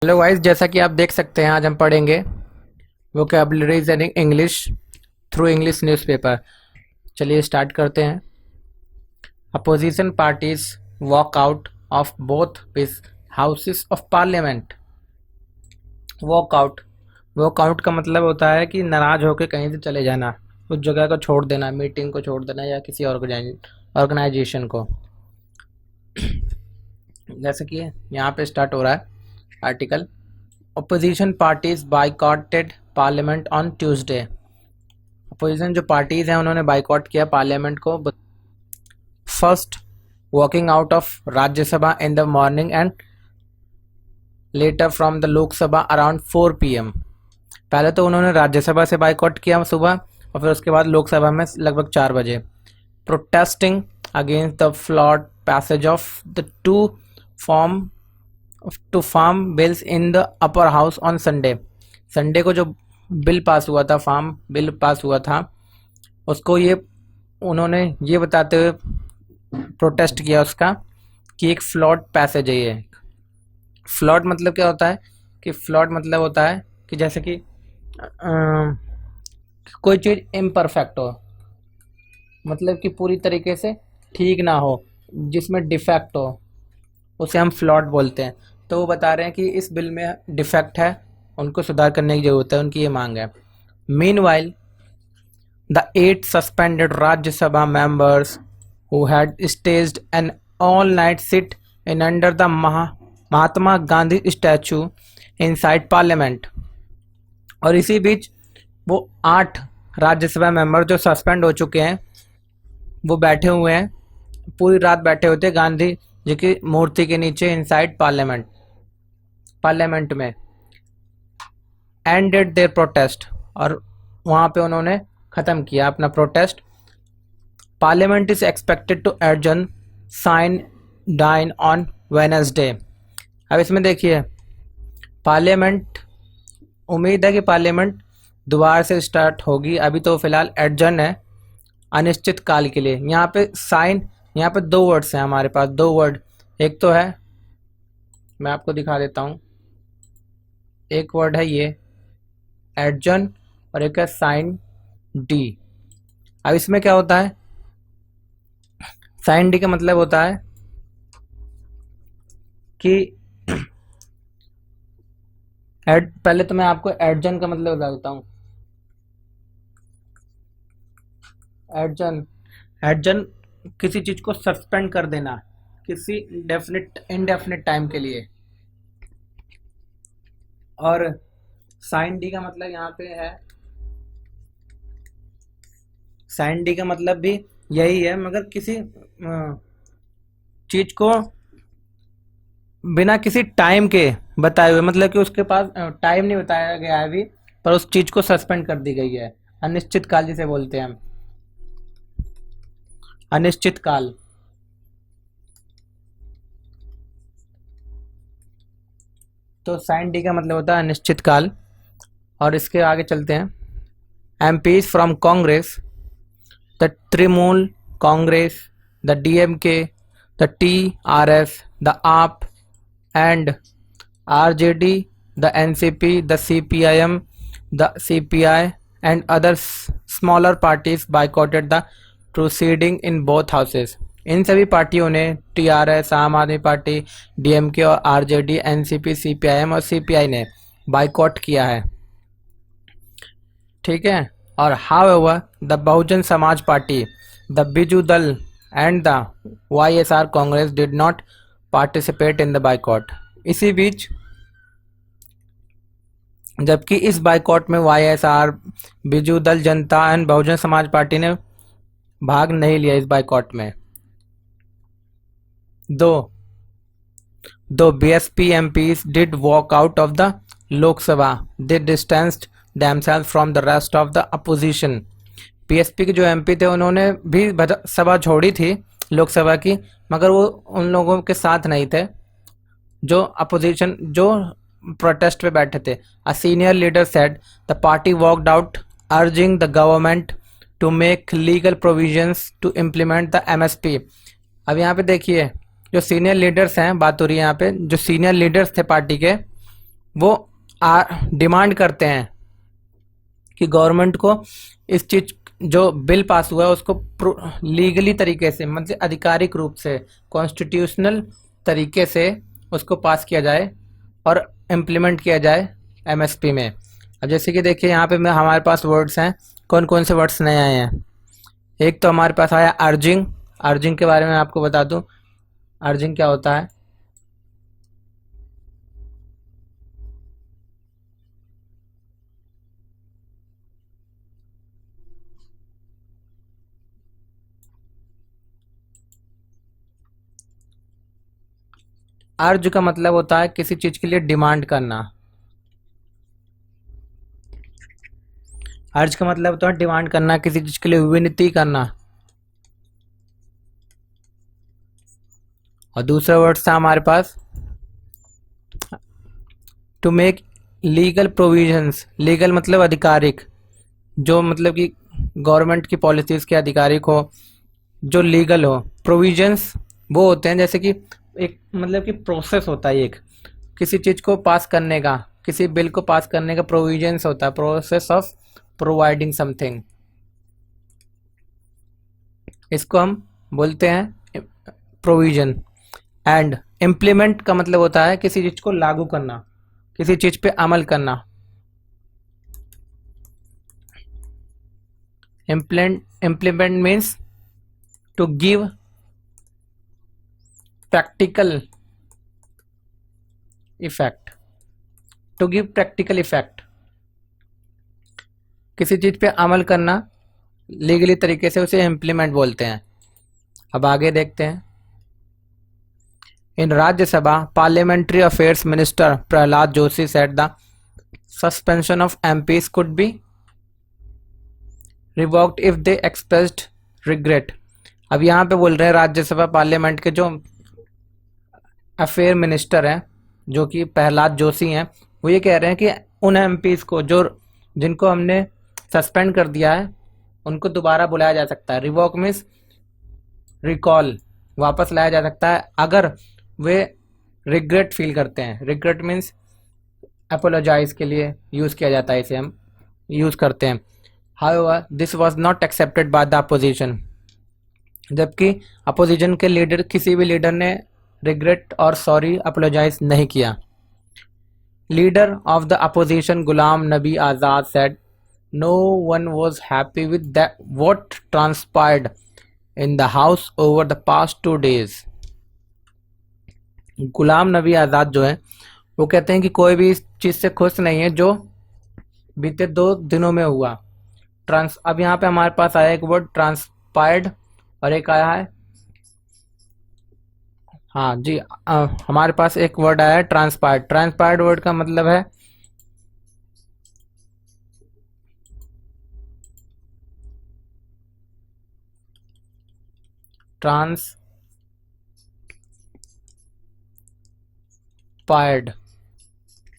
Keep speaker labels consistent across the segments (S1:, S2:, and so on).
S1: Hello guys, जैसा कि आप देख सकते हैं आज हम पढ़ेंगे vocabularies in English through English newspaper. चलिए स्टार्ट करते हैं। Opposition parties walk out of both houses of parliament. Walk out का मतलब होता है कि नाराज होकर कहीं से चले जाना, उस जगह को छोड़ देना, मीटिंग को छोड़ देना या किसी ऑर्गेनाइजेशन को। जैसे कि यहाँ पे स्टार्ट हो रहा है article. Opposition parties boycotted parliament on Tuesday। Opposition जो पार्टीज हैं उन्होंने बाइकआउट किया पार्लियामेंट को। First walking out of Rajya Sabha in the morning and later from the Lok Sabha around 4 PM। पहले तो उन्होंने राज्यसभा से बाइकआउट किया सुबह और फिर उसके बाद लोकसभा में लगभग 4 बजे। Protesting against the flawed passage of the two farm bills in the upper house on Sunday को जो बिल पास हुआ था, फार्म बिल पास हुआ था, उसको उन्होंने ये बताते हुए प्रोटेस्ट किया उसका कि एक फ्लॉड पैसेज है ये। फ्लॉड मतलब क्या होता है कि फ्लॉड मतलब होता है कि जैसे कि कोई चीज़ इम्परफेक्ट हो, मतलब कि पूरी तरीके से ठीक ना हो, जिसमें डिफेक्ट हो, उसे हम फ्लॉड बोलते हैं। तो वो बता रहे हैं कि इस बिल में डिफेक्ट है, उनको सुधार करने की ज़रूरत है, उनकी ये मांग है। Meanwhile the 8 suspended Rajya Sabha members who had staged an all night sit in under the Mahatma Gandhi statue inside parliament. और इसी बीच वो 8 राज्यसभा मेंबर जो सस्पेंड हो चुके हैं वो बैठे हुए हैं, पूरी रात बैठे होते हैं गांधी जी की मूर्ति के नीचे इनसाइड पार्लियामेंट में। एंडेड देयर प्रोटेस्ट, और वहाँ पे उन्होंने ख़त्म किया अपना protest. Parliament is expected to adjourn sine die on Wednesday. अब इसमें देखिए, पार्लियामेंट, उम्मीद है कि पार्लियामेंट दोबारा से स्टार्ट होगी। अभी तो फ़िलहाल एडजर्न है अनिश्चित काल के लिए। यहाँ पे साइन, यहाँ पे 2 वर्ड्स हैं हमारे पास, 2 वर्ड। एक तो है, मैं आपको दिखा देता हूँ, एक वर्ड है ये एडजर्न और एक है साइन डी। अब इसमें क्या होता है, साइन डी का मतलब होता है कि पहले तो मैं आपको एडजर्न का मतलब बता देता हूँ। एडजर्न किसी चीज को सस्पेंड कर देना किसी इनडेफिनिट टाइम के लिए। और साइन डी का मतलब यहाँ पे है, साइन डी का मतलब भी यही है, मगर किसी चीज को बिना किसी टाइम के बताए हुए, मतलब कि उसके पास टाइम नहीं बताया गया है अभी, पर उस चीज को सस्पेंड कर दी गई है। अनिश्चित काल जिसे बोलते हैं हम, अनिश्चित काल। तो साइन डी का मतलब होता है अनिश्चित काल। और इसके आगे चलते हैं। MPs from Congress, the Trinamool Congress, the DMK, the TRS, the AAP and RJD, the NCP, the CPIM, the CPI and other smaller parties boycotted the proceeding in both houses. इन सभी पार्टियों ने, TRS, Aam Aadmi party, DMK और आरजेडी, एनसीपी, सीपीआईएम और CPI ने boycott किया है, ठीक है। और however the Bahujan Samaj party, the Biju दल and the YSR Congress did not participate in the boycott. इसी बीच, जबकि इस बाइकॉट में वाईएसआर, बिजू दल जनता एंड बहुजन समाज पार्टी ने भाग नहीं लिया इस बाइकॉट में। दो BSP MPs did walk out of the Lok Sabha, they distanced themselves from the rest of the opposition। BSP के जो एमपी थे उन्होंने भी सभा छोड़ी थी लोकसभा की, मगर वो उन लोगों के साथ नहीं थे जो अपोजिशन, जो प्रोटेस्ट पे बैठे थे। A senior leader said the party walked out urging the government to make legal provisions to implement the MSP. अब यहाँ पे देखिए, जो सीनियर लीडर्स हैं, बात हो रही है यहाँ पे, जो सीनियर लीडर्स थे पार्टी के, वो डिमांड करते हैं कि गवर्नमेंट को इस चीज, जो बिल पास हुआ है उसको लीगली तरीके से, मतलब आधिकारिक रूप से, कॉन्स्टिट्यूशनल तरीके से उसको पास किया जाए और इम्प्लीमेंट किया जाए एमएसपी में। अब जैसे कि देखिए यहाँ पे मैं हमारे पास वर्ड्स हैं, कौन कौन से वर्ड्स नए आए हैं। एक तो हमारे पास आया अर्जिंग। अर्जिंग के बारे में आपको बता दूं, अर्जिंग क्या होता है। अर्ज का मतलब होता है किसी चीज के लिए डिमांड करना। अर्ज का मतलब होता है डिमांड करना, किसी चीज के लिए विनती करना। और दूसरा वर्ड था हमारे पास to make legal provisions. Legal मतलब आधिकारिक, जो मतलब कि गवर्नमेंट की पॉलिसीज के आधिकारिक हो, जो लीगल हो। प्रोविजंस वो होते हैं जैसे कि एक मतलब कि प्रोसेस होता है, एक किसी चीज को पास करने का, किसी बिल को पास करने का प्रोविजंस होता है, प्रोसेस ऑफ प्रोवाइडिंग समथिंग। इसको हम बोलते हैं प्रोविजन। एंड इम्प्लीमेंट का मतलब होता है किसी चीज को लागू करना, किसी चीज पे अमल करना। Implement means to give practical effect. To give practical effect, किसी चीज पे अमल करना लीगली तरीके से, उसे इम्प्लीमेंट बोलते हैं। अब आगे देखते हैं। In Rajya Sabha parliamentary affairs minister Prahlad Joshi said the suspension of MPs could be revoked if they expressed regret. अब यहाँ पे बोल रहे हैं राज्यसभा पार्लियामेंट के जो अफेयर मिनिस्टर हैं, जो कि प्रहलाद जोशी हैं, वो ये कह रहे हैं कि उन एमपीज को जो जिनको हमने सस्पेंड कर दिया है उनको दोबारा बुलाया जा सकता है। रिवोक मीन्स रिकॉल, वापस लाया जा सकता है अगर वे रिग्रेट फील करते हैं। रिग्रेट मीन्स अपोलोजाइज के लिए यूज़ किया जाता है, इसे हम यूज़ करते हैं। However this was not accepted by the opposition. जबकि अपोजिशन के लीडर, किसी भी लीडर ने रिग्रेट और सॉरी अपोलोजाइज नहीं किया। Leader of the opposition Ghulam Nabi Azad said no one was happy with that what transpired in the house over the past 2 days। Ghulam Nabi Azad जो है वो कहते हैं कि कोई भी इस चीज़ से खुश नहीं है जो बीते 2 दिनों में हुआ। अब यहाँ पे हमारे पास आया एक वर्ड ट्रांसपायर्ड और एक आया है, हाँ जी, हमारे पास एक वर्ड आया है ट्रांसपायर्ड। ट्रांसपायर्ड वर्ड का मतलब है ट्रांसपायर्ड।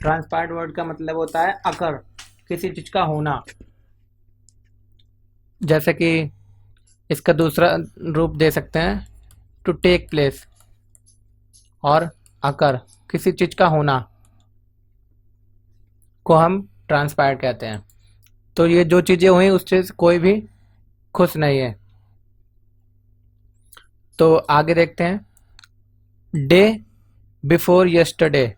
S1: ट्रांसपायर्ड वर्ड का मतलब होता है अकर, किसी चीज का होना। जैसे कि इसका दूसरा रूप दे सकते हैं टू टेक प्लेस, और अकर किसी चीज का होना को हम ट्रांसपायर्ड कहते हैं। तो ये जो चीजें हुई उससे कोई भी खुश नहीं है। तो आगे देखते हैं। Day before yesterday.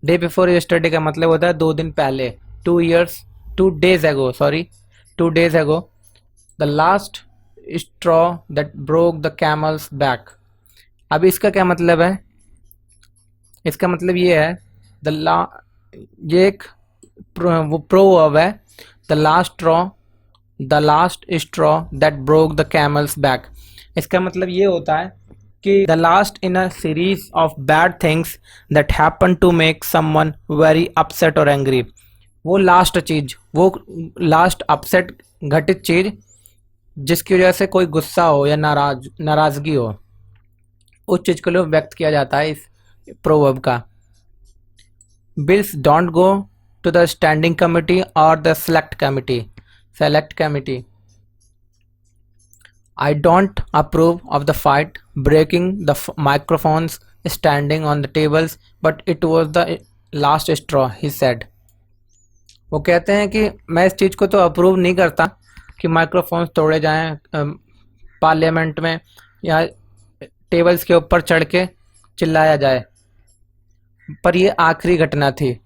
S1: Day before yesterday का मतलब होता है 2 दिन पहले। 2 days ago, sorry, 2 days ago the last straw that broke the camel's back. अब इसका क्या मतलब है? इसका मतलब ये है ये एक वो प्रोवर्ब है, the last straw that broke the camel's back. इसका मतलब ये होता है कि the last in a series of bad things that happen to make someone very upset और एंग्री। वो लास्ट चीज, वो लास्ट अपसेट घटित चीज जिसकी वजह से कोई गुस्सा हो या नाराजगी हो, उस चीज को व्यक्त किया जाता है इस प्रोवर्ब का। Bills don't go to the standing committee और the select committee. I don't approve of the breaking the microphones, standing on the tables, but it was the last straw he said. वो कहते हैं कि मैं इस चीज़ को तो अप्रूव नहीं करता कि माइक्रोफोन्स तोड़े जाएं पार्लियामेंट में या टेबल्स के ऊपर चढ़ के चिल्लाया जाए, पर ये आखिरी घटना थी